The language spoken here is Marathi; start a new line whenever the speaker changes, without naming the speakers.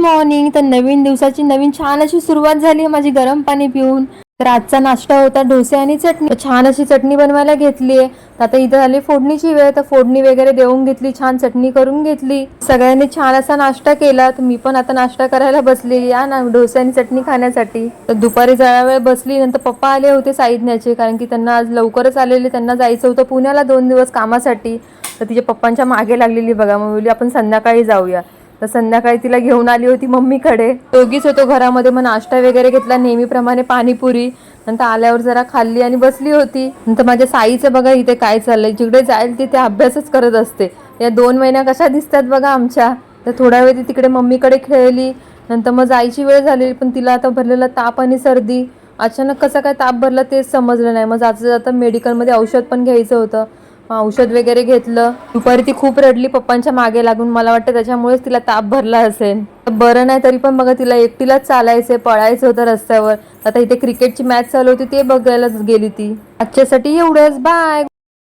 मॉर्निंग. तर नवीन दिवसाची नवीन छान अशी सुरुवात झाली आहे माझी गरम पाणी पिऊन. तर आजचा नाश्ता होता डोसे आणि चटणी. छान अशी चटणी बनवायला घेतली आहे. आता इथं झाली फोडणीची वेळ. तर फोडणी वगैरे देऊन घेतली, छान चटणी करून घेतली. सगळ्यांनी छान असा नाश्ता केला. तर मी पण आता नाश्ता करायला बसलेली या ना डोसे आणि चटणी खाण्यासाठी. तर दुपारी जरा वेळ बसली. नंतर पप्पा आले होते साईदण्याचे, कारण की त्यांना आज लवकरच आलेले. त्यांना जायचं होतं पुण्याला 2 दिवस कामासाठी. तर तिच्या पप्पांच्या मागे लागलेली बघा. मग बोलली आपण संध्याकाळी जाऊया. तर संध्याकाळी तिला घेऊन आली होती मम्मीकडे. दोघीच होतो घरामध्ये. मग नाश्ता वगैरे घेतला नेहमीप्रमाणे, पाणीपुरी. नंतर आल्यावर जरा खाल्ली आणि बसली होती. नंतर माझ्या साईचं बघा इथे काय चाललंय. जिकडे जाईल तिथे अभ्यासच करत असते. या 2 महिन्या कशा दिसतात बघा आमच्या. तर थोडा वेळ ती तिकडे मम्मीकडे खेळली. नंतर मग जायची वेळ झाली. पण तिला आता भरलेला ताप आणि सर्दी. अचानक कसा काय ताप भरला तेच समजलं नाही. मग जाता जाता मेडिकलमध्ये औषध पण घ्यायचं होतं. औषध वगैरे घेतलं. दुपारी ती खूप रडली पप्पांच्या मागे लागून. मला वाटतं त्याच्यामुळेच तिला ताप भरला असेल. बरं नाही तरी पण बघा तिला एकटीलाच चालायचं, पळायचं होतं रस्त्यावर. आता इथे क्रिकेटची मॅच चालू होती, ते बघायला गेली ती. आजच्यासाठी एवढंच. बाय.